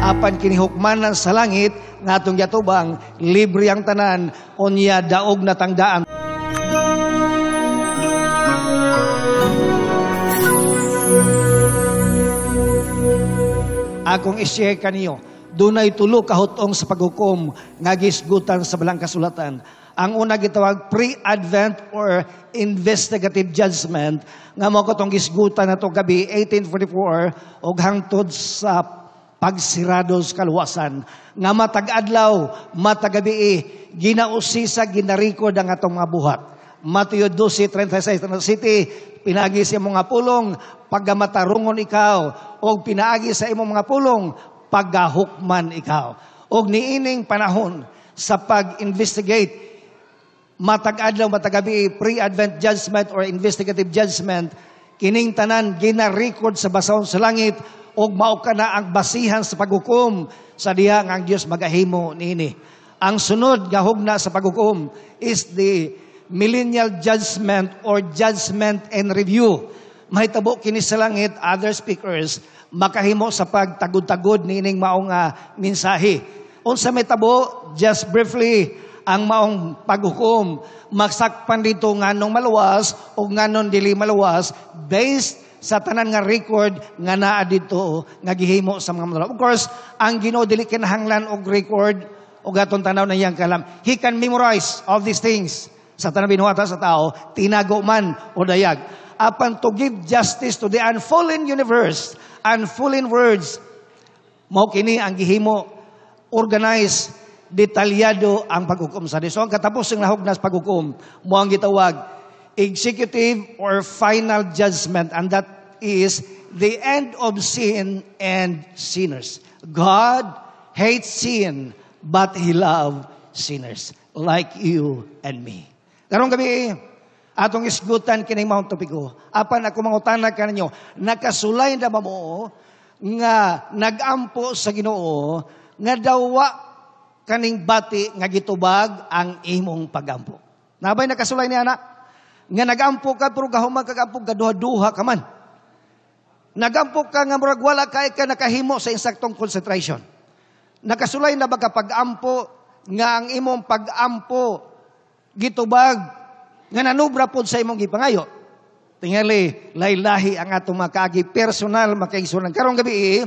apan kinihukmanan sa langit nga atong yatubang libre ang tanan unya daog na tangdaan. Akong i-share kaniyo, dunay tulo ka hutong sa paghukom nga gisgutan sa balang kasulatan. Ang una gitawag pre-advent or investigative judgment nga mao katong gisgutan nato gabi 1844 og hangtod sa pagsirado sa kaluwasan nga matag adlaw matag gabi ginausisa ginarikod ang atong mga buhat. Mateo 12:36 City, pinagi sa imong mga pulong paggamatarongon ikaw o pinaagi sa imong mga pulong paggahukman ikaw. Og niining panahon sa pag-investigate matag adlaw matag gabi pre-advent judgment or investigative judgment kining tanan gina-record sa basahon sa langit og mao kana ang basihan sa paghukom sa diha nga ang Dios magahimo niini. Ang sunod nga hugna sa paghukom is the millennial judgment or judgment and review. Mahitabo kini sa langit, other speakers, makahimo sa pagtagod-tagod niining maong mensahe. Unsa may tabo, just briefly, ang maong paghukom, magsakpan dito nganong maluwas o nganon dili maluwas based sa tanan nga record nga naa dito nga gihimo sa mga maluwas. Of course, ang Ginoo dili kinahanglan og record o gatong tanaw na iyang kalam. He can memorize all these things. Sa tanang binuhata sa tao, tinago man o dayag. Apan to give justice to the unfallen universe, unfallen words, mao kini ang gihimo, organize, detalyado ang paghukom sa Dios. So ang katapos ng nahugnas paghukom, mo ang gitawag executive or final judgment, and that is the end of sin and sinners. God hates sin, but He loves sinners like you and me. Karong gabi, atong isgutan kining Mount Topico. Apan ako mangutana kaninyo, nakasulay na ba mo nga nagampo sa Ginoo nga dawa kaning bati nga gitubag ang imong pagampo. Nabay nakasulay ni anak nga nagampo ka pero gahuman kagampo gaduha-duha ka man. Nagampo ka nga murag wala kay ka nakahimo sa insaktong concentration. Nakasulay na ba ka pagampo nga ang imong pagampo gitubag nga nanubra pod sa imong gipangayo. Tingali laylahi ang atong makagi personal makaigsunan. Karong gabi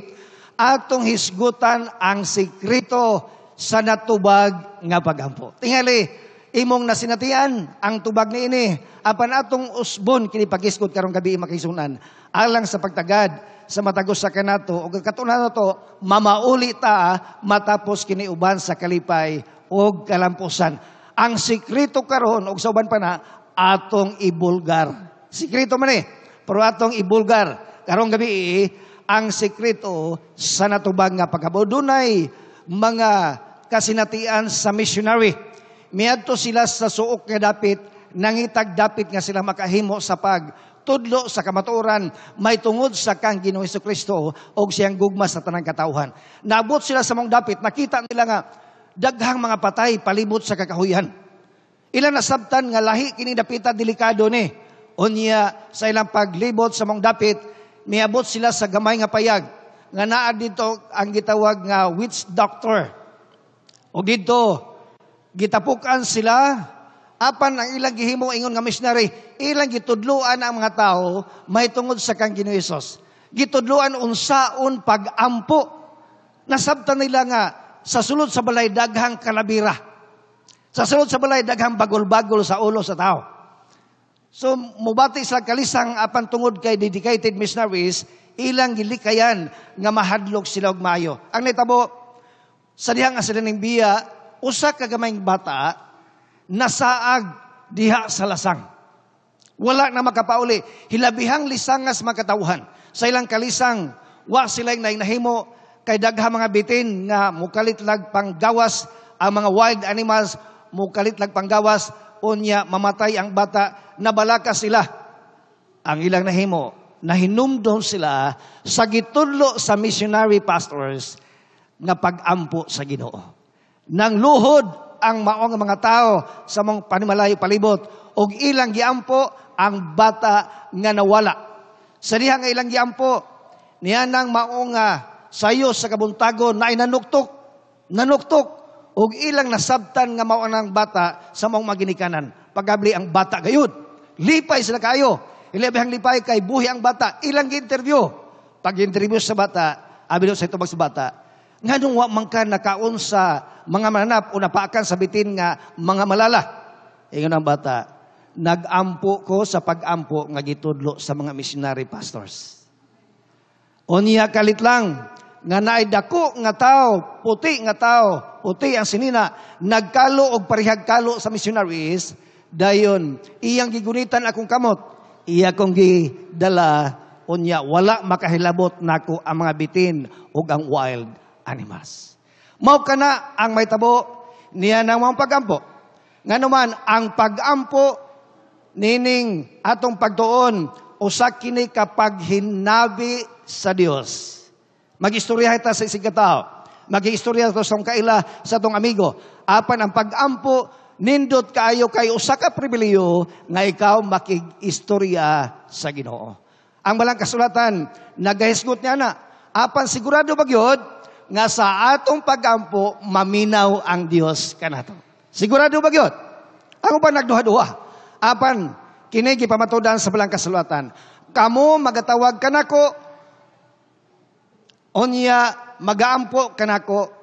atong hisgutan ang sikreto sa natubag nga pagampo. Tingali imong nasinatian ang tubag niini apan atong usbon kini pagisgot karong gabi makaigsunan alang sa pagtagad sa matagos sa kanato ug katunan nato mamauli ta matapos kini uban sa kalipay ug kalampusan. Ang sikreto karon og sa uban pa na atong ibulgar. Sikreto man pero atong ibulgar. Karong gabi ang sikreto sa natubag nga pagkabo. Dunay mga kasinatian sa missionary. Miadto sila sa suok nga dapit, nangitag dapit nga sila makahimo sa pagtudlo sa kamatuoran, may tungod sa kang Ginoong Hesukristo o siyang gugma sa tanang katawhan. Naabot sila sa mong dapit, nakita nila nga daghang mga patay palibot sa kakahuyan. Ilan nasabtan nga lahi kini dapita delikado ni. Unya sa ilang paglibot sa mong dapit, miabot sila sa gamay nga payag. Nga naa dito ang gitawag nga witch doctor. O dito, gitapukan sila, apan ang ilang gihimo ingon nga missionary, ilang gitudluan ang mga tao, may tungod sa kang Ginoong Hesus. Gitudluan unsaon pag-ampo. Nasabtan nila nga, sa sulod sa balay daghang kalabira. Sa sulod sa balay daghang bagol-bagol sa ulo sa tao. So mubati sa kalisang apan tungod kay dedicated missionaries, ilang gilikayan nga mahadlok sila og maayo. Ang nitabo sa diha nga sila ning biya, usa ka gamayng bata nasaag diha sa lasang. Wala na makapauli, hilabihang lisangas makatawhan. Sa ilang kalisang wa sila nahimo kay daghang mga bitin nga mukalit lag panggawas, ang mga wild animals mukalit lag panggawas, unya mamatay ang bata, nabalaka sila. Ang ilang nahimo, nahinumdom sila sa gitudlo sa missionary pastors nga pag-ampo sa Ginoo. Nang luhod ang maong mga tao sa mong panimalayo palibot og ilang giampo ang bata nga nawala. Sa diha nga ilang giampo, niya nang maong sayo sa kabuntagon na nanuktok, ug ilang nasabtan nga mao ang bata sa maong maginikanan. Pagabli ang bata gayud, lipay sila kayo. Ilabihang lipay kay buhi ang bata. Ilang interview. Pag-interview sa bata, abilo sa itubag sa bata, nga nung wa man ka nakaon sa mga mananap o napaakan sa bitin nga mga malala. Ingon ang bata, nag-ampo ko sa pag-ampo nga gitudlo sa mga missionary pastors. Unya kalit lang, nga naay dako nga tao, puti ang sinina, nagkalo og parihag kalo sa missionaries, dayon, iyang gigunitan akong kamot, iya kong gidala, unya, wala makahilabot nako ang mga bitin ug ang wild animals. Mao kana ang may tabo niya ng mga pag-ampo. Nga naman, ang pag-ampo, nining atong pagtuon, usa kini kapag hinabi sa Dios. Mag-istorya ita sa isig katao. Mag-istorya ito sa kaila sa itong amigo. Apan ang pag-ampo, nindot kayo kay usa ka pribileyo nga ikaw makig-istorya sa Ginoo. Ang balang kasulatan, nagahisgot niya na. Apan sigurado ba gyud nga sa atong pag-ampo, maminaw ang Dios kanato. Sigurado ba gyud? Ako ba nagduha-duha? Apan, kini gipamatudan sa balang kasulatan. Kamo magatawag kanako, onya magaampo kanako,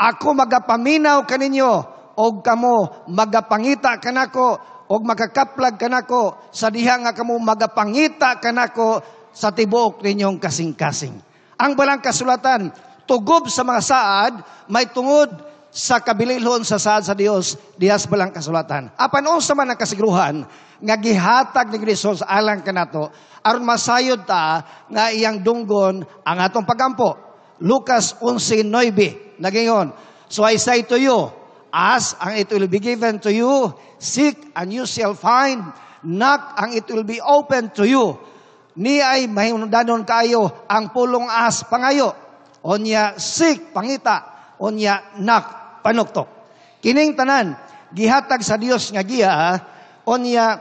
ako magapaminaw kaninyo, og kamo magapangita kanako, og magakaplag kanako, sa diha nga kamo magapangita kanako sa tibuok ninyong kasing-kasing. Ang balang kasulatan, tugob sa mga saad, may tungod sa kabililhon sa saad sa Dios, dihas balang kasulatan. Apan unsa man ang kasiguruhan, nga gihatag ni Kristo alang kanato, aron masayod ta nga iyang dunggon ang atong pagampo. Lucas 11:9 nagingon, so I say to you, ask and it will be given to you, seek and you shall find, knock and it will be open to you. Ni ay mahimdanon kayo ang pulong as pangayo, onya seek pangita, onya knock panuktok. Kining tanan gihatag sa Dios nga giya, onya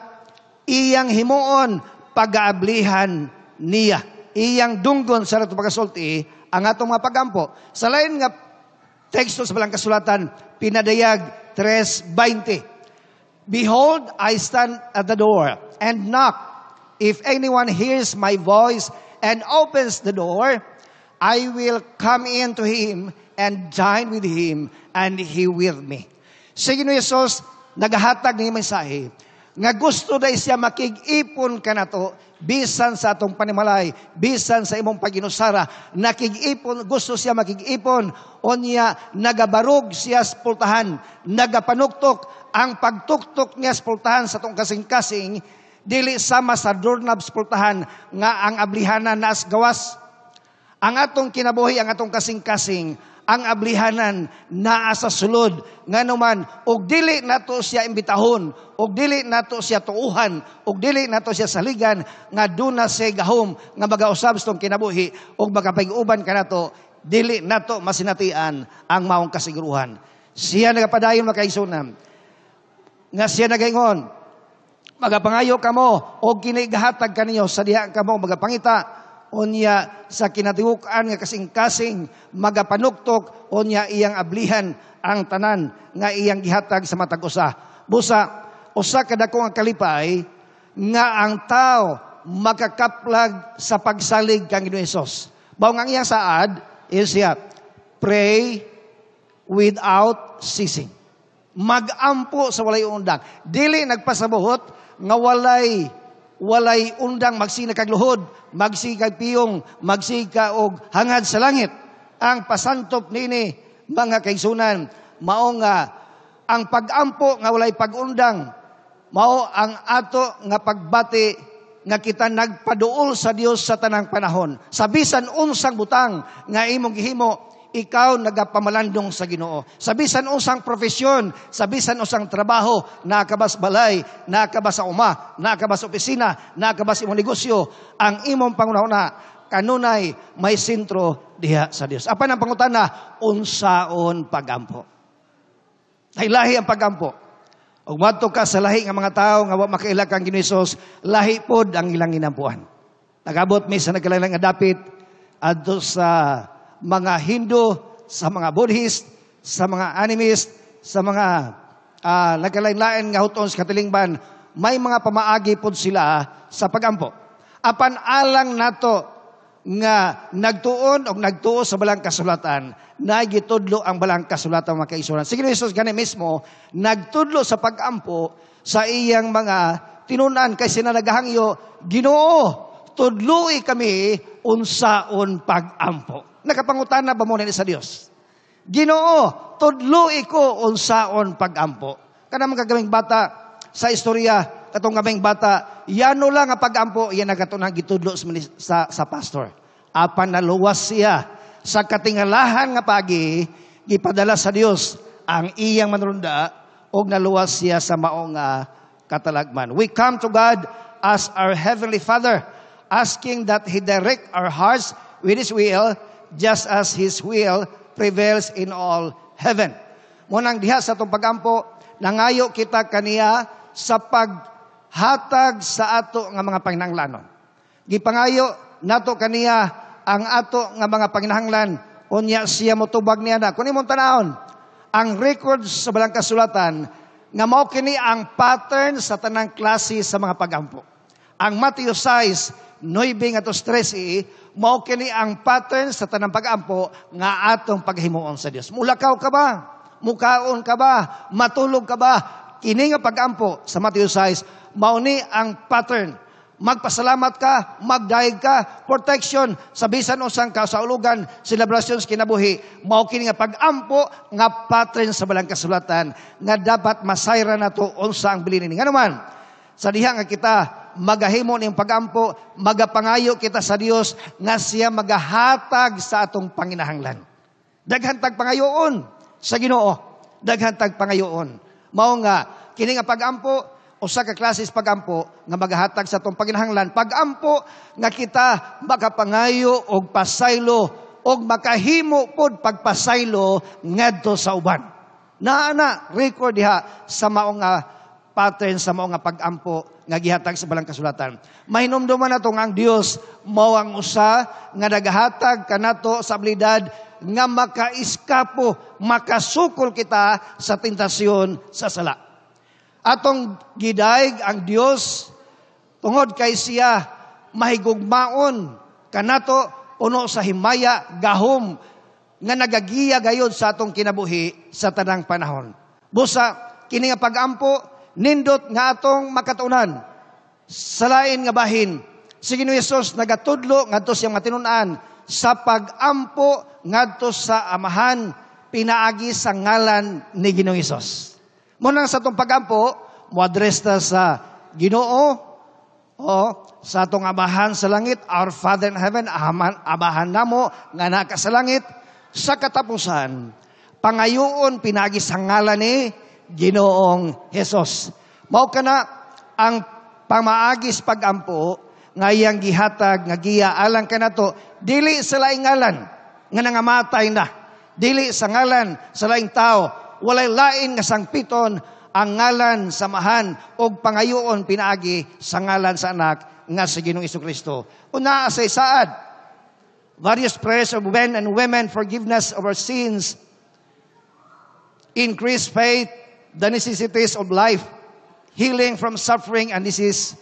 iyang himuon pag-aablihan niya. Iyang dunggon sa ratong pagkasulti ang atong mga pagampo. Sa lain nga teksto sa balang kasulatan, pinadayag 3:20. Behold, I stand at the door and knock. If anyone hears my voice and opens the door, I will come in to him and dine with him and he with me. Sa Ginoong Hesus, nagahatag ni mensahe nga gusto dahil siya makig-ipon ka na to, bisan sa atong panimalay, bisan sa imong paginusara, nakig-ipon, gusto siya makig-ipon, o niya nagabarog siya sa pultahan, nagapanuktok, ang pagtuktok niya sa pultahan sa atong kasing-kasing, dili sama sa doorknob sa pultahan, nga ang ablihanan na as gawas. Ang atong kinabuhi, ang atong kasing-kasing, ang ablihanan naa sa sulod, nga naman, og dili nato siya imbitahon, og dili nato siya tuuhan, og dili nato siya saligan, nga duna siya gahom, nga magausab sa tong kinabuhi, og magapag-uban ka nato, dili nato masinatian ang maong kasiguruhan. Siya nagapadayon makaisunan, nga siya nagaingon, magapangayo kamo, og kinigahatag kaninyo, sa diha kamo magapangita, unya sa kinatibukan nga kasing-kasing magapanuktok, unya iyang ablihan ang tanan nga iyang gihatag sa matag usa. Busa, usa kadako nga kalipay nga ang tao makakaplag sa pagsalig kang Ginoong Hesus. Bawo nga iyang saad is siya, pray without ceasing. Magampo sa walay undang. Dili nagpasabuhot nga walay undang magsina kag luhod, magsika piyong, magsika og hangad sa langit. Ang pasantop nini mga kaigsunan, mao nga ang pagampo nga walay pagundang, mao ang ato nga pagbati nga kita nagpaduol sa Dios sa tanang panahon. Sa bisan unsang butang nga imong gihimo, ikaw nagapamalandong sa Ginoo. Sa bisan usang profesyon, sa bisan usang trabaho, nakabas balay, nakabas sa uma, nakabas opisina, nakabas imong negosyo, ang imong pangunahuna, kanunay may sentro diha sa Dios. Apan ang pangutana, unsaon pagampo? Lahi ang pagampo. Og madto ka sa lahi nga mga tao nga wa makaila kang Ginoong Hesus, lahi pod ang ilang ginampuan. Nagabot mi sa nagkalalang nga dapit adto sa mga Hindu, sa mga Buddhist, sa mga Animist, sa mga nagkalain-lain nga huton sa katilingban, may mga pamaagi pod sila sa pagampo. Apan alang nato nga nagtuon o nagtuo sa balang kasulatan, na gitudlo ang balang kasulatan mga kaisuran. Sige ni Jesus gani mismo, nagtudlo sa pagampo sa iyang mga tinunan kay sinalagahangyo, Ginoo, tudloi kami unsaon pagampo. Nakapangutana ba mo ni sa Dios? Ginoo, tudloi ko unsaon pagampo. Kanang mga gaming bata sa istorya, katong gaming bata, yano lang nga pagampo, yan nagatunang gitudlo sa pastor. Apan naluwas siya sa katingalahan nga pagi, gipadala sa Dios ang iyang manrunda, og naluwas siya sa maong katalagman. We come to God as our Heavenly Father, asking that He direct our hearts with His will, just as His will prevails in all heaven. Munang diha sa itong pagampo, nangayo kita kaniya sa paghatag sa ato nga mga panginahanglanon. Gipangayo nato kaniya ang ato nga mga panginahanglan, unya siya motubag niya na. Kung imong tanahon, ang record sa balang kasulatan, nga mao kini ang pattern sa tanang klase sa mga pagampo. Ang Matthew 6, 9-13, mao kini ang pattern sa tanang pagampo nga atong paghimuon sa Dios. Mulakaw ka ba? Mukaon ka ba? Matulog ka ba? Kini nga pagampo sa Matthew 6, mao ni ang pattern. Magpasalamat ka, magdaig ka, protection sa bisan usang kasaulugan, celebrations kinabuhi. Mao kini nga pagampo nga pattern sa balang kasulatan nga dapat masayra nato unsa ang bilin ini. Nga naman, sa diha nga kita magahimo ning pagampo, magapangayo kita sa Dios nga siya magahatag sa atong panginahanglan. Daghan tag pangayoon sa Ginoo, daghan tag pangayoon. Mao nga kini nga pagampo, usa ka klases pagampo nga magahatag sa atong panginahanglan. Pagampo nga kita makapangayo og pasaylo og makahimo pod pagpasaylo ngadto sa uban. Naana record diha sa mao nga pattern sa mao nga pagampo nga gihatag sa balang kasulatan. Mahinumduman nato nga ang Dios mao ang usa nga nagahatag kanato sa abilidad nga makaiskapo, makasukol kita sa tentasyon sa sala. Atong gidaig ang Dios tungod kay siya mahigugmaon kanato puno sa himaya gahom nga nagagiya gayud sa atong kinabuhi sa tanang panahon. Busa kini nga pagampo nindot nga atong makatunan sa lain nga bahin. Sige ni Jesus nagatudlo ngadto siyang matinunan sa pagampo ngadto sa amahan pinaagi sa ngalan ni Ginoong Hesus. Munang sa itong pagampo, mo-address ta sa Ginoo, o sa itong amahan sa langit, our Father in heaven, amahan namo, nga naka sa langit, sa katapusan, pangayoon pinagi sa ngalan ni Ginoong Hesus. Mao kana ang pamaagis pagampo, nga iyang gihatag, nga giya alang kanato, dili sa laing ngalan, nga nangamatay na, dili sa ngalan sa laing tao, walay lain nga sangpiton ang ngalan samahan og pangayoon pinaagi sa ngalan sa anak nga si Ginoong Jesucristo. Una sa isaad, various prayers of men and women, forgiveness of our sins, increased faith, the necessities of life, healing from suffering and disease.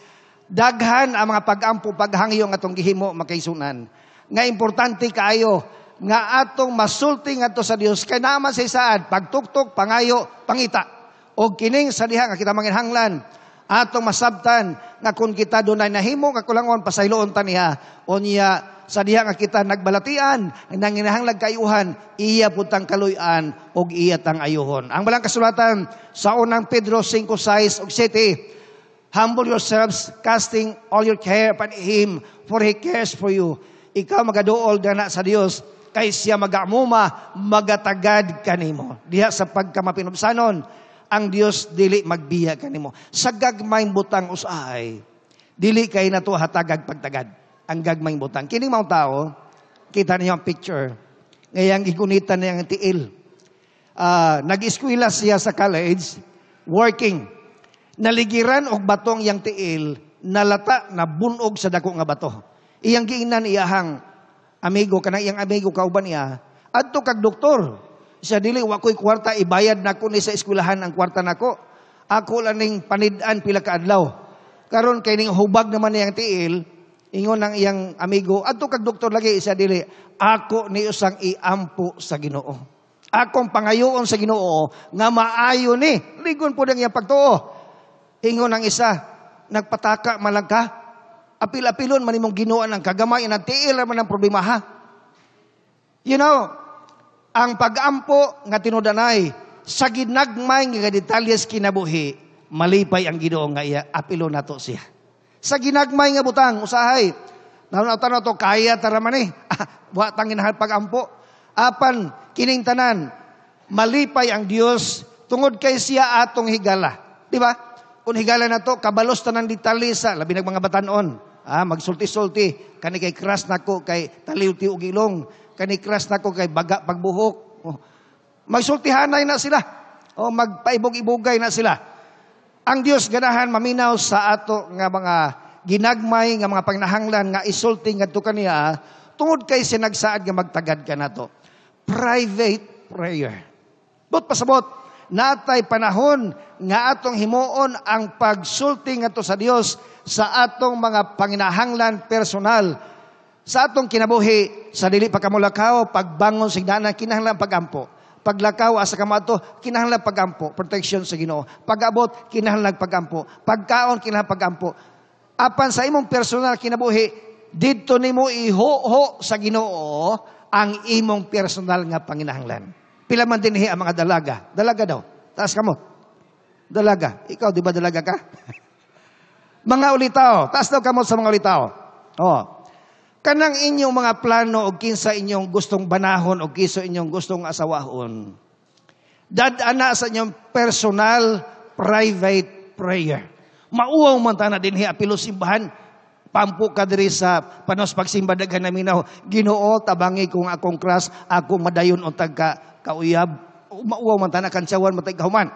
Daghan ang mga pagampo paghangyo nga atong gihimo makaisunan. Nga importante kaayo nga atong masulti ngadto sa Dios kay naman sa isaad pagtuktok pangayo pangita og kining sa diha nga kita manginhanglan atong masabtan nga kun kita dunay nahimo nga kulangon pasayloon ta niya unya sa diha nga kita nagbalatian nanginahanglag kayuhan iya putang kaluy-an og iya tang ayuhon. Ang balang kasulatan sa unang Pedro 5:6 ug 7, humble yourselves, casting all your care upon Him, for He cares for you. Ikaw magaduol dana sa Dios, kay siya magamuma, magatagad kanimo. Diha sa pagkamapinubsanon, ang Dios dili magbiya kanimo. Sa gagmayng butang usahay, dili kay nato hatagag pagtagad. Ang gagmayng butang. Kining mga tao, kita niyo ang picture, ngayang gigunitan niya ang tiil. Nag-eskwela siya sa college, working. Naligiran og batong yang tiil, nalata na bunog sa dako nga bato. Iyang giinan iyahang amigo, kanang iyang amigo kauban niya, adto kag doktor. Siya dili, wako'y kwarta, ibayad na ko ni sa eskwelahan ang kwarta nako. Ako lang ning panidaan pila ka adlaw. Karon kay ning hubag naman niyang tiil, ingon ng iyang amigo, adto kag doktor lagi, siya dili, ako ni usang iampo sa Ginoo. Akong pangayoon sa Ginoo nga maayo ni. Ligon po ng iyang pagtuo. Ingon ang isa, nagpataka malang ka. Apil-apilon man imong Ginoo ang kagamay na tiil man ang problema ha. You know, ang pag-ampo nga tinudanay sa ginagmay nga detalyes kinabuhi, malipay ang Ginoo nga iya apilo nato siya. Sa ginagmay nga butang usahay, nauna to kaya tara man eh. Wa tanginahan pag-ampo. Apan kining tanan, malipay ang Dios tungod kay siya atong higala. Di ba? Kung higala na to, kabalos tanan detalye sa labi ng mga batanon. Magsulti-sulti, kani kay kras nako kay taliw-tiw og ilong, kani kras nako kay baga pagbuhok. Magsultihanay na sila. Magpaibog-ibugay na sila. Ang Dios ganahan maminaw sa ato nga mga ginagmay nga mga pangnahanglan nga isulti ngadto kaniya tungod kay sinagsaad nga magtagad ka nato. Private prayer. But pasabot, natay panahon nga atong himuon ang pagsulti ngadto sa Dios sa atong mga panginahanglan personal. Sa atong kinabuhi, sa dili pagkamulakaw, pagbangon sa higdanan, kinahanglan pagampo. Paglakaw, asa ka mato, kinahanglan pagampo. Protection sa Ginoo. Pag-abot, kinahanglan pagampo. Pagkaon, kinahanglan pagampo. Apan sa imong personal kinabuhi, didto nimo iho-ho sa Ginoo ang imong personal nga panginahanglan. Pila man dinhi ang mga dalaga. Dalaga daw. Taas ka mo. Dalaga. Ikaw, di ba dalaga ka? Mga ulitaw. Taas daw ka mo sa mga ulitaw. Kanang inyong mga plano o kinsa inyong gustong banahon o kinsa inyong gustong asawahon. Dadana sa inyong personal, private prayer. Mauwaw man ta na dinhi apilo simbahan. Pampo ka diri sa panos pagsimba daghan naminaw. Ginoo tabangi kung akong kras, akong madayon o tagka kauyab. Mauwaw man ta na kansyawan matay kahuman.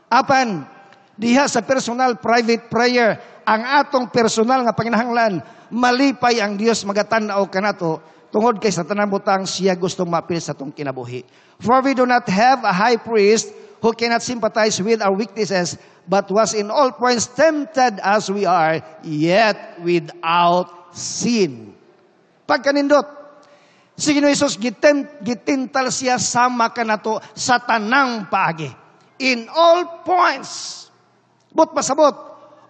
Apan diha sa personal private prayer, ang atong personal nga panginahanglan, malipay ang Dios magatan-aw kanato tungod kay sa tanang butang siya gustong mapil sa atong kinabuhi. For we do not have a high priest who cannot sympathize with our weaknesses, but was in all points tempted as we are, yet without sin. Pagkanindot, si Ginoong Hesus gitintal siya sama kanato sa tanang paagi. In all points. But pasabot,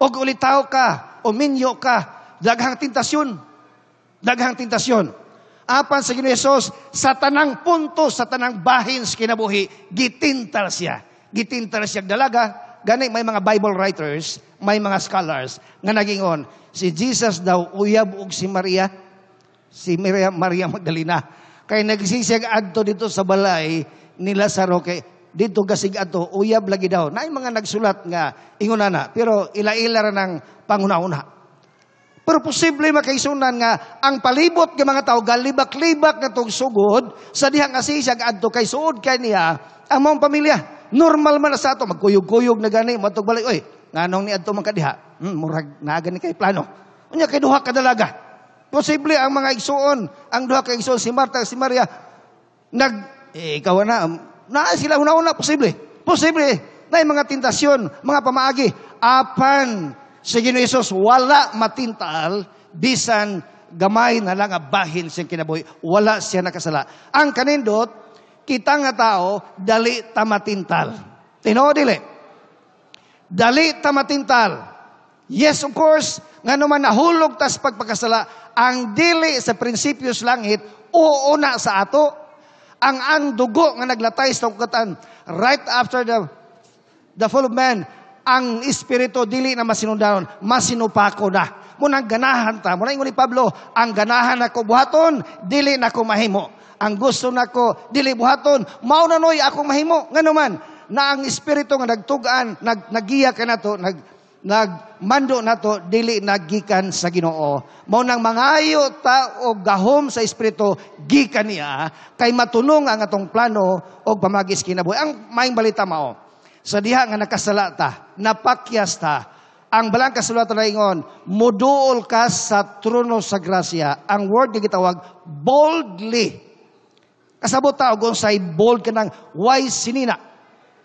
og ulitaw ka, o minyo ka, daghang tentasyon. Daghang tentasyon. Apan sa Ginoong Hesus, sa tanang punto, sa tanang bahin sa kinabuhi, gitintal siya. Gitintal siya dalaga. Gani may mga Bible writers, may mga scholars, nga nagingon, si Jesus daw uyab og si Maria Maria Magdalena. Kay nagsisig adto dito sa balay ni Lazaro kay dito gasig adto uyab lagi daw. Naay mga nagsulat nga ingonana, pero ila-ila ra ng panguna-una. Pero posible makaisunan nga ang palibot ng mga tao galibak-libak na tong sugod sa dihang asisag adto kay suod kay niya ang mong pamilya. Normal man na sa ato magkuyog-kuyog na gani matog balay oy nganong ni adto man kadiha. Murag naa gani kay plano. Unya kay duha ka dalaga. Posible ang mga igsuon, ang duha ka igsuon si Marta at si Maria ikaw na sila una-una posible. Posible na mga tentasyon, mga pamaagi. Apan si Ginoong Hesus wala matintal bisan gamay na lang bahin siyang kinabuhi. Wala siya nakasala. Ang kanindot, kita nga tao, dali tamatintal. Tino, dili? Dali tamatintal. Yes, of course, nga naman nahulog tas pagpakasala, ang dili sa prinsipyos langit, uuna sa ato, ang dugo nga naglatay sa kukatan, right after the fall of man, ang espiritu dili na masinundanon, masinupako na. Munang ganahan ta, muna ingon ni Pablo, ang ganahan nako buhaton, dili nako mahimo. Ang gusto nako dili buhaton, mao na noy akong mahimo. Ngano man na ang espiritu nga nagtugaan, nagiya ka nato, nagmando nato dili nagikan sa Ginoo. Mao nang mangayo ta og gahom sa espiritu gikan niya kay matunong ang atong plano og pamagis kinabuhi. Ang maayong balita mao, sa diha nga nakasala ta, napakyas ta, Ang balang kasulatan na ingon, muduol ka sa trono sa grasya. Ang word nga gitawag, boldly. Kasabot ta, kung sa'y bold ka ng wise sinina.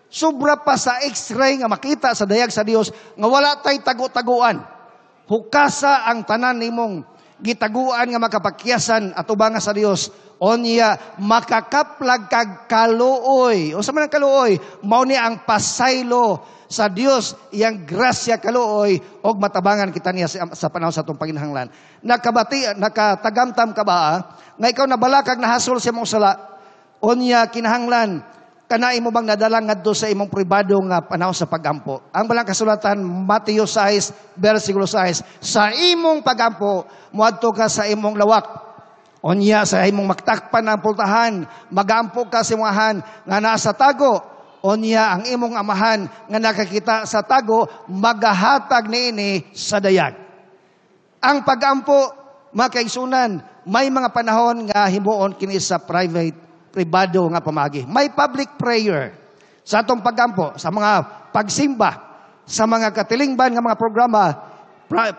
Sobra pa sa x-ray nga makita sa dayag sa Dios nga wala tay tagu-taguan. Hukasa ang tanan nimong gitaguan nga makapakyasan at ubanga sa Dios. Onya makakaplag kag kaluoy. O sa man ang kaluoy, mao ni ang pasaylo sa Dios iyang grasya kaluoy og matabangan kita niya sa panahon sa atong panginahanglan. Nakatagamtam ka ba nga ikaw nabalakag nahasol sa imong sala? Onya kinahanglan kanai mo bang nadalang ngadto sa imong pribado nga panahon sa pagampo? Ang balang kasulatan, Mateo 6, versikulo 6, sa imong pagampo, muadto ka sa imong lawak. Onya, sa imong maktakpan ng pultahan, magampo ka sa imong ahan, nga nasa tago. Onya, ang imong amahan, nga nakakita sa tago, magahatag niini sa dayag. Ang pagampo, makaisunan, may mga panahon nga himuon kini sa pribado nga pamagi. May public prayer sa atong pagampo, sa mga pagsimba, sa mga katilingban nga mga programa,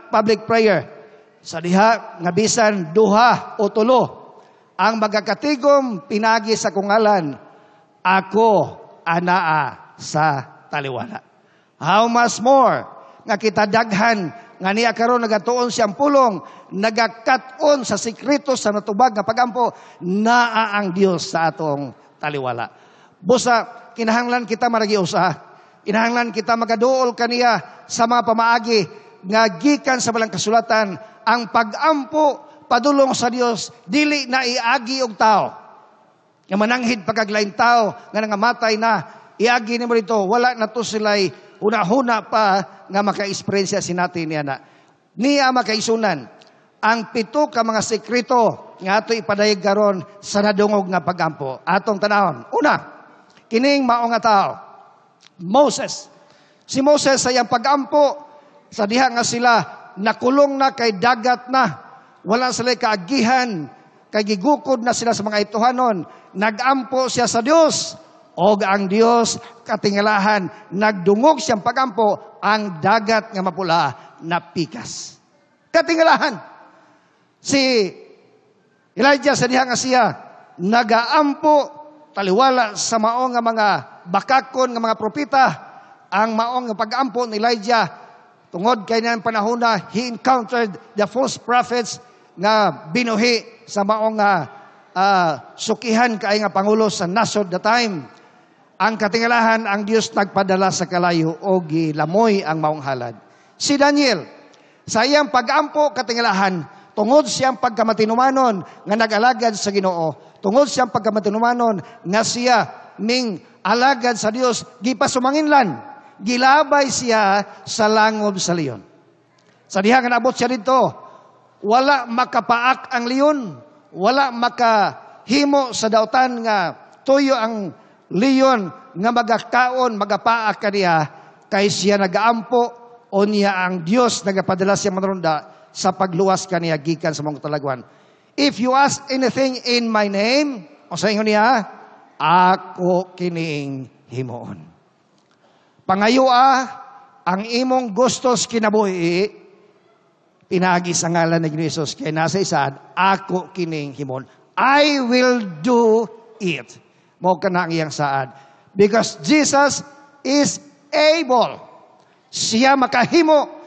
public prayer. Sa diha nga bisan duha o tulo ang magakatigom pinagi sa kungalan, ako anaa sa taliwala. How much more nga kita daghan nga niya karon nagatuon siyang pulong, nagakat-on sa sikreto sa natubag nga pagampo, naa ang Dios sa atong taliwala. Busa, kinahanglan kita maragiusa. Kinahanglan kita magaduol kaniya sa mga pamaagi nga gikan sa balang kasulatan, ang pagampo padulong sa Dios, dili na iagi og tao. Nga mananghid pagkaglain tao, nga nangamatay na, iagi nimo dito, wala na to sila'y una-huna pa nga maka-eksperyensya si natin niya na. Niya makaisunan, ang 7 ka mga sekreto nga ato ipadayag karon sa nadungog nga pagampo. Atong tanahon. Una, kining mao nga tao, Moses. Si Moses sa iyang pagampo, sa diha nga sila, nakulong na kay dagat na, wala sila kaagihan, kay gigukod na sila sa mga ituhanon, nagampo siya sa Dios, og ang Dios katingalahan, nagdungog siyang pagampo, ang dagat nga mapula napikas. Katingalahan. Si Elijah sa diha nga siya, nagaampo, taliwala sa maong nga mga bakakon nga mga propita, ang maong nga pagampo ni Elijah, tungod kay niyang panahon na, he encountered the false prophets nga binuhi sa maong nga sukihan kay nga pangulo sa nasod the time. Ang katingalahan, ang Dios nagpadala sa kalayo o gilamoy ang maong halad. Si Daniel, sa iyang pagampo katingalahan, tungod siyang pagkamatinumanon nga nag-alagad sa Ginoo, tungod siyang pagkamatinumanon nga siya ning alagad sa Dios, gipasumanginlan, gilabay siya sa langob sa leon. Sa diha nga naabot siya dito, wala makapaak ang leon, wala makahimo sa dautan nga tuyo ang leon nga magakaon, magapaak kaniya, kay siya nagaampo o niya ang Dios nagapadala siya manrunda sa pagluwas kaniya gikan sa mga talagwan. If you ask anything in my name, o sa inyo niya, ako kining himuon. Pangayua, ang imong gustos kinabuhi, pinagi sa ngalan ni Jesus, kay nasa isaad, ako kining himuon. I will do it. Mo ka na ang iyang saad. Because Jesus is able. Siya makahimo.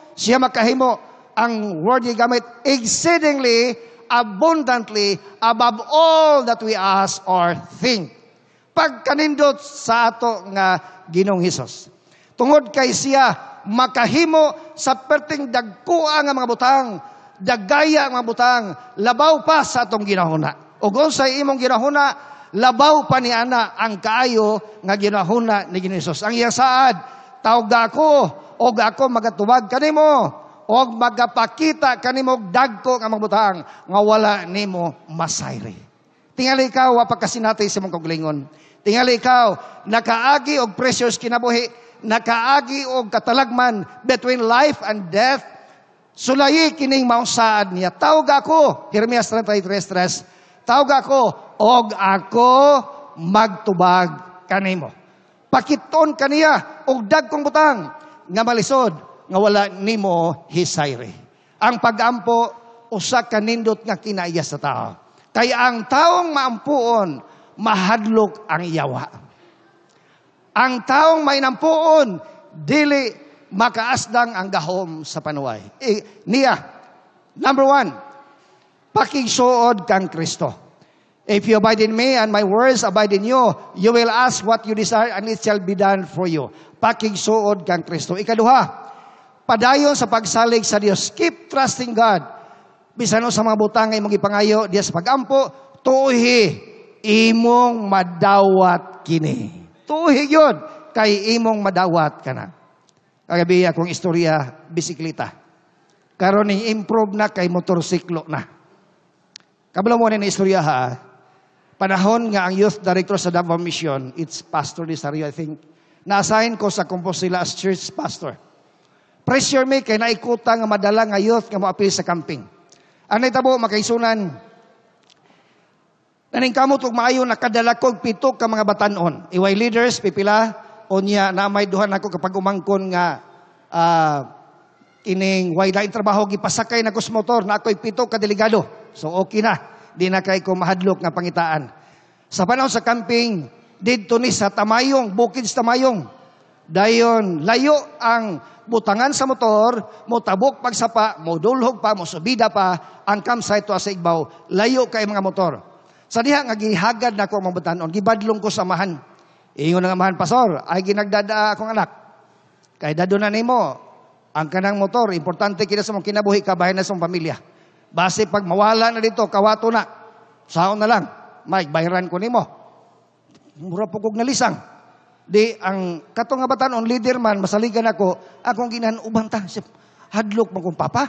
Ang word niya gamit, exceedingly, abundantly, above all that we ask or think. Pagkanindot sa ato nga Ginoong Hesus. Tungod kay siya, makahimo sa perting dagkua nga mga butang, dagaya nga mga butang, labaw pa sa atong ginahuna. O kung sa imong ginahuna, labaw pa ni ana ang kaayo nga ginahuna ni Ginoong Ang iyang saad, tawag ako, o ako magatubag kanimo, o magapakita kanimo dagko nga mga butang, nga wala nimo masayri. Tingali ikaw, wapagkasinatay sa mong kaglingon. Tingali ikaw, nakaagi og precious kinabuhi, nakaagi og katalagman between life and death, sulayi kining maong saad niya. Tawag ako, Jeremias 33:3, tawag ako, og ako magtubag kanimo. Pakiton kaniya og dagkong butang nga malisod, nga wala nimo hisayre. Ang pag-ampo usa ka nindot nga kinaiya sa tao. Kay ang taong maampuon mahadlok ang yawa. Ang taong may nampuon dili makaasdang ang gahom sa panuway. Niya, number 1, pakigsuod kang Kristo. If you abide in me and my words abide in you, you will ask what you desire and it shall be done for you. Pakigsuod kang Kristo. Ikaduha, padayon sa pagsalig sa Dios. Keep trusting God. Bisan sa mga butang nga imong ipangayo diya sa pagampo, tuhi imong madawat kini. Tuhi yun kay imong madawat kana. Kagabi akong istorya bisikleta. Karon ni improve na kay motorsiklo na. Kabalo mo na istorya ha. Panahon nga ang youth director sa Davao Mission, it's Pastor Lisario, I think, na-assign ko sa Compostela as church pastor. Pressure me kay naikuta nga madala nga youth nga moapil sa camping. Anay tabo makaisunan. Naning kamot ug maayo nakadala kog 7 ka mga batanon. Iway leaders pipila onya na may duhan ako kapag umangkon nga kining way lain trabaho gipasakay na ko sa motor na ako'y 7 ka delegado. So okay na. Di na kay ko mahadlok nga pangitaan. Sa panahon sa camping, didto ni sa Tamayong, bukid sa Tamayong. Dayon, layo ang butangan sa motor, mo tabok pagsapa, mo dulhog pa, mo subida pa, ang campsite to sa Igbaw, layo kay mga motor. Sa diha nga gihagad na ko ang batanon, gibadlong ko sa mahan. Ingon nga mahan, Pastor, ay ginagdada akong anak. Kay dado na nimo, ang kanang motor, importante kita sa mong kinabuhi, kabahin na sa mong pamilya. Base pag mawala na dito, kawato na. Saon na lang, Mike, bayaran ko nimo. Mura po kog nalisang. Di ang katong nga batanon leader man masaligan ako, akong ginahan-uban ta. Hadlok man kong papa.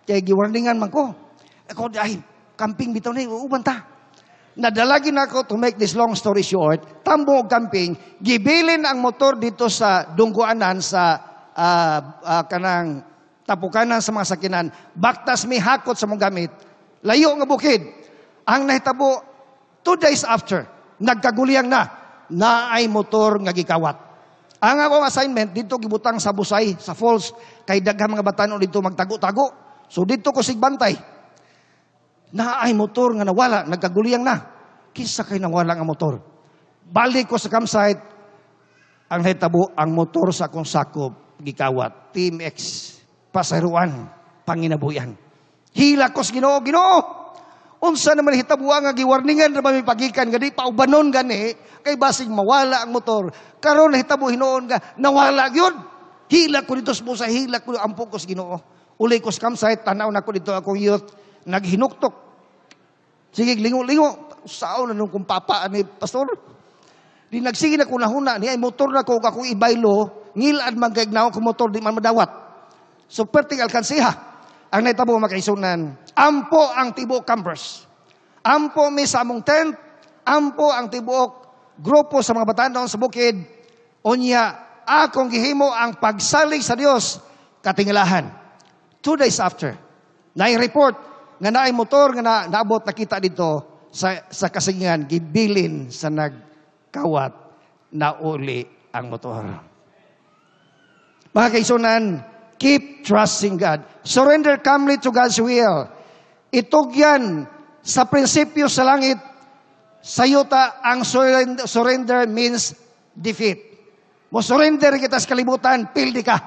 Kaya giwarningan man ko. Ako ay camping bitaw na uban ta. Nadalagin ako to make this long story short. Tambo og camping, gibilin ang motor dito sa Dungguanan sa kanang tapukanan sa mga sakinan. Baktas mi hakot sa mong gamit. Layo nga bukid. Ang nahitabo 2 days after, nagkaguliyang na ay motor nga gikawat. Ang akong assignment, dito gibutang sa Busay, sa falls, kay daghang mga batanon dito magtago-tago. So dito ko sigbantay. Na ay motor nga nawala, nagkaguliyang na. Kisa kay nawala nga motor. Balik ko sa campsite, ang hitabo, ang motor sa akong sakop, gikawat. Team X, pasaruan, panginabuyan. Hila ko sa Ginoo. Unsa naman hitabuan nga giwarningan ra may pagikan gani paubanon gani kay basig mawala ang motor. Karon hitabo hinuon nga nawala gyud. Hila ko dito sa busa, hila ko ampo ko sa Ginoo. Uli ko sa campsite, tanaw na ko dito akong youth naghinuktok. Sige lingo-lingo, sao na nung kung papa ani pastor. Di nagsige na ko nahuna ni ay motor na ko akong ibaylo, ngilad man kay gnaw ko motor di man madawat. So perting alkansiha. Ang naitabo makaisunan, ampo ang tibuok campers. Ampo mi sa among tent, ampo ang tibuok grupo sa mga batanon sa bukid. Unya, akong gihimo ang pagsalig sa Dios katingalahan. 2 days after, na-report nga naay motor nga naabot nakita dito sa kasingan, gibilin sa nagkawat na uli ang motor. Mga kaisunan, keep trusting God. Surrender calmly to God's will. Itugyan sa prinsipyo sa langit. Sa yuta, ang surrender means defeat. Mo surrender kita sa kalibutan, pildi ka.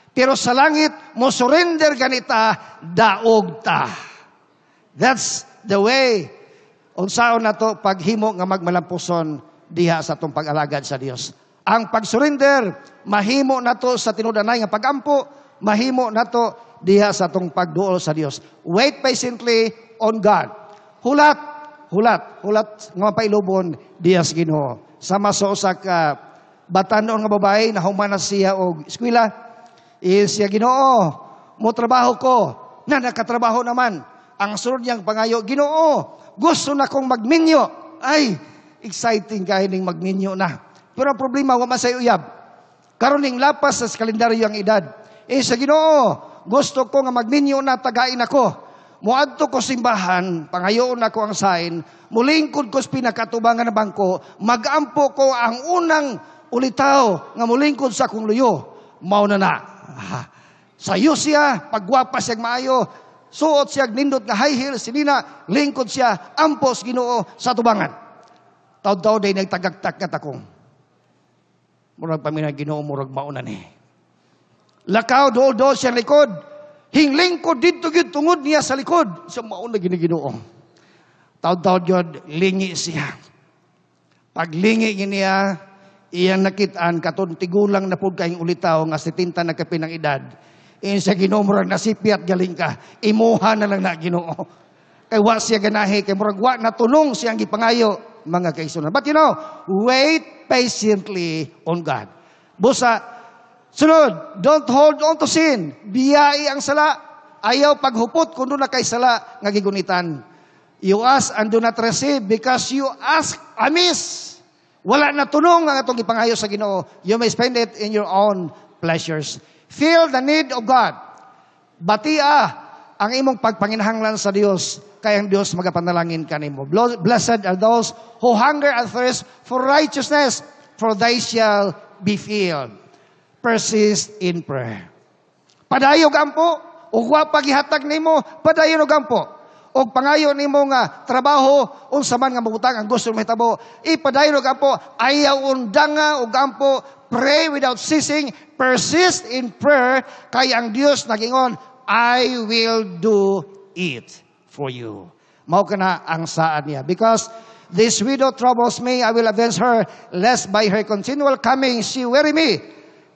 Pero sa langit, mo surrender ganita, daog ta. That's the way. Unsaon na to, paghimo nga magmalampuson diha sa itong pag-alagad sa Dios. Ang pag-surrender, mahimo na to sa tinudanay nga pagampo, mahimo nato diha sa tong pagduol sa Dios. Wait patiently on God. Hulat nga mapailubon diha sa Ginoo. Sama sa usa ka batanon nga babae na humana siya og eskwela, siya Ginoo, mo trabaho ko, na nakatrabaho naman. Ang sunod niyang pangayo, Ginoo, gusto na kong magminyo. Ay, exciting kay ning magminyo na. Pero ang problema wa masay uyab. Karon ning lapas sa kalendaryo ang edad. Sa Ginoo, gusto ko nga magminyo na tagain ako. Muadto ko simbahan, pangayoon ako ang sign, mulingkod ko sa pinakatubangan na bangko, magampo ko ang unang ulitaw nga mulingkod sa akong luyo. Mao na. Sayo siya, pagwapa siya maayo, suot siya nindot nga high heels, sinina, lingkod siya, ampos Ginoo sa tubangan. Taw-taw day nagtagagtak nga takong. Murag paminag Ginoo, murag maunan eh. Lakaw, dool-dool siya likod. Hinglingkod dito gyud tungod niya sa likod. Siya mauna Ginoo. Taw-taw gyud lingi siya. Paglingi niya, iyang nakitaan katon tigulang na pud kaing ulitaw nga 70 na kapinang edad. Iyon sa Ginoo murag nasipiat galing ka. Imuha na lang na Ginoo. Kay wa siya ganahi kay murag wa natulong siyang gipangayo mga kaigsunan. But wait patiently on God. Busa, sunod, don't hold on to sin. Biyai ang sala. Ayaw paghupot kung doon na kay sala nga gigunitan. You ask and do not receive because you ask amiss. Wala na tunong ang atong ipangayo sa Ginoo. You may spend it in your own pleasures. Feel the need of God. Batia ang imong pagpanginahanglan sa Dios, kay ang Dios magapanalangin kanimo. Blessed are those who hunger and thirst for righteousness, for they shall be filled. Persist in prayer. Padayon gampo, ug wa paghihatag nimo, padayon og gampo. Og pangayo nimo nga trabaho unsa man nga mabutang ang gusto mo hitabo, ipadayon og gampo, ayaw undanga og gampo, pray without ceasing, persist in prayer, kay ang Dios nagingon, I will do it for you. Mao kana ang saad niya. Because this widow troubles me, I will avenge her, lest by her continual coming she weary me.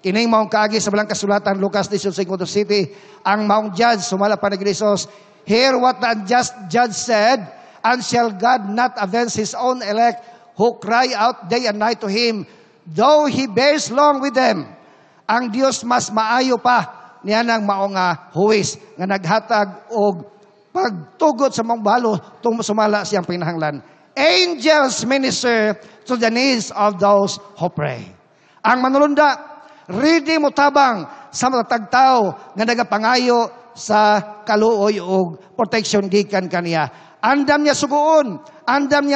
Kining maong kaagi sa balang kasulatan, Lucas 18:50, ang maong judge, sumala pa na Grisos, hear what the unjust judge said, and shall God not avenge his own elect, who cry out day and night to him, though he bears long with them. Ang Dios mas maayo pa niya ng maong huwis nga naghatag og pagtugot sa mong balo tung sumala siyang pinahanglan. Angels minister to the needs of those who pray. Ang manulunda, ready mo tabang sa matatag tao nga nagapangayo sa kaluoy og protection gikan kaniya. Andam niya suguon, andam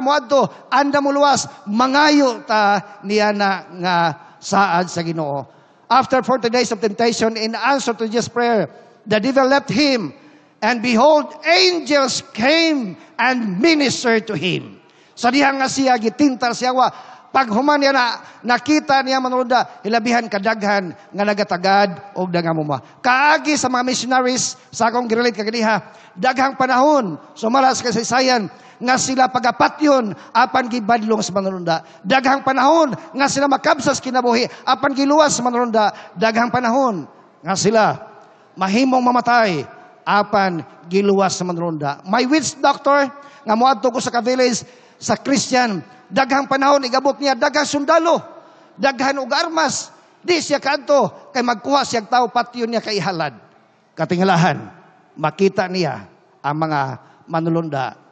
mo adto, andam mo luwas, mangayo ta niya na nga saad sa Ginoo. After 40 days of temptation, in answer to Jesus' prayer, the devil left him, and behold, angels came and ministered to him. Sa dihang nga siya, gitintal siya wa, pag human niya nakita niya manulunda, hilabihan kadaghan nga nagatagad o dangamuma. Kaagi sa mga missionaries, sa akong girilit kagadiha, daghang panahon, sumalas kasaysayan, nga sila pagapatyon, apan gibadlong sa manulunda. Daghang panahon, nga sila makabsas kinabuhi, apan giluwas sa manulunda. Daghang panahon, nga sila mahimong mamatay, apan giluwas sa manulunda. May witch doctor, nga muadto ko sa ka-village, sa Christian, daghang panahon, igabot niya, daghang sundalo, daghan og armas, di siya kanto, kay magkuha siya tao, patyon niya kay halad. Katingalahan, makita niya ang mga manulunda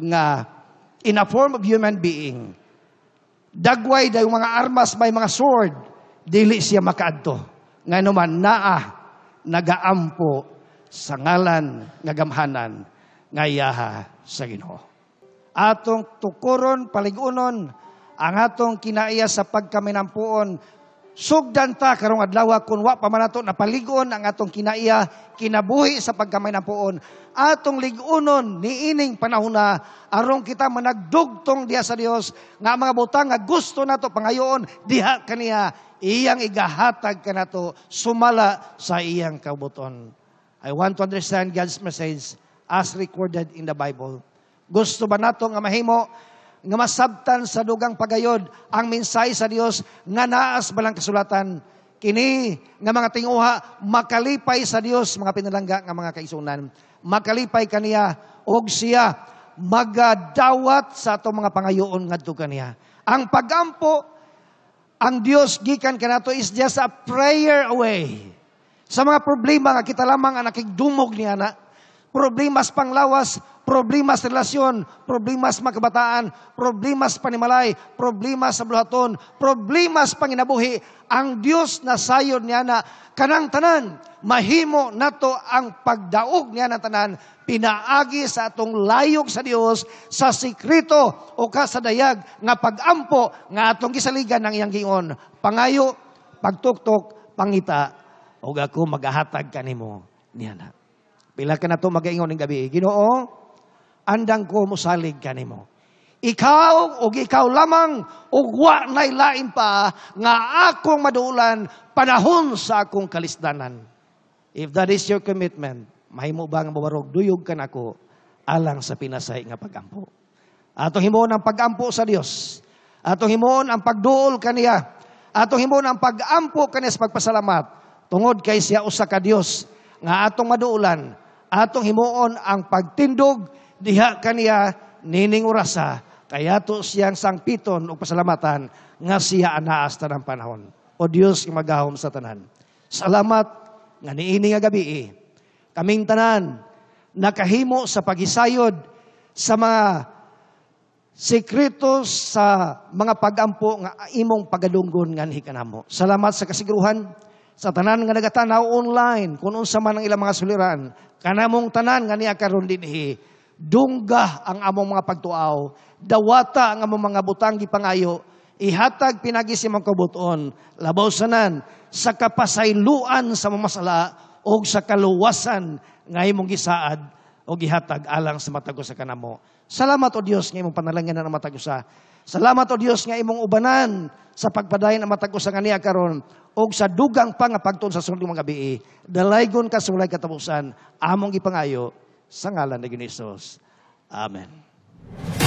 nga in a form of human being. Dagway daw mga armas, may mga sword, dili siya makaadto. Nga naman nagaampo sa ngalan nga gamhanan nga yaha sa Ginoo. Atong tukuron, paligunon, ang atong kinaiya sa pagkaminampuon, sugdan ta karong adlaw kun wa pa man nato napaligon ang atong kinaiya, kinabuhi sa pagkaminampuon. Atong ligunon niining panahon na aron kita managdugtong diha sa Dios nga mga butang nga gusto nato pangayoon diha kaniya iyang igahatag kanato sumala sa iyang kabuton. I want to understand God's message as recorded in the Bible. Gusto ba nato nga mahimo nga masabtan sa dugang pagayod ang mensahe sa Dios nga naas balang kasulatan? Kini nga mga tinguha makalipay sa Dios, mga pinalangga nga mga kaisunan. Makalipay kaniya og siya magadawat sa atong mga pangayoon ngadto kaniya. Ang pagampo ang Dios gikan kanato is just a prayer away. Sa mga problema nga kita lamang ang nakigdumog niya na, problemas panglawas, problemas relasyon, problemas makabataan, problemas panimalay, problemas sa buluhaton, problemas panginabuhi, ang Dios na sayod niya na kanang tanan, mahimo nato ang pagdaog niya na tanan, pinaagi sa atong layog sa Dios sa sikrito o kasadayag nga pagampo nga atong gisaligan ng iyang giingon. Pangayo, pagtuktok, pangita, ug ako magahatag kanimo niya na. Pila ka na to magaingon ng gabi, Ginoo, andang ko musalig kanimo. Ikaw ug ikaw lamang ug wa nay lain pa nga akong maduulan panahon sa akong kalisdanan. If that is your commitment, mahimo ba nga mawarog duyog ka nako alang sa pinasay nga pagampo. Atong himuon ang pagampo sa Dios. Atong himuon ang pagduol kaniya. Atong himuon ang pagampo kaniya sa pagpasalamat. Tungod kay siya usa ka Dios nga atong maduulan. Atong himuon ang pagtindog diha kaniya nining orasa. Kaya to siyang sangpiton o pasalamatan nga siya anaas tanang panahon. O Diyos yung magahom sa tanan. Salamat nga niini nga gabi. Kaming tanan nakahimo sa pagisayod sa mga sekretos sa mga pagampo nga imong pagadunggon nga hikanamo. Salamat sa kasiguruhan sa tanan nga nagatanaw online kung unsa man ang ilang mga suliran. Kanamong tanan nga niya karon dinhi. Dunggah ang among mga pagtuaw, dawata ang among mga butang gipangayo, ihatag pinagi si mga kabuton, labaw sanan sa kapasayloan sa mamasala o sa kaluwasan nga imong gisaad o gihatag alang sa matagos sa kanamo. Salamat o Dios nga imong panalangin na matagusa. Salamat o Dios nga imong ubanan sa pagpadayon ang matagos sa kaniya karon o sa dugang pa nga pagtuon sa sunod mga gabi. Dalaygon ka sa walay katapusan, among gipangayo sa ngalan ni Hesus. Amen.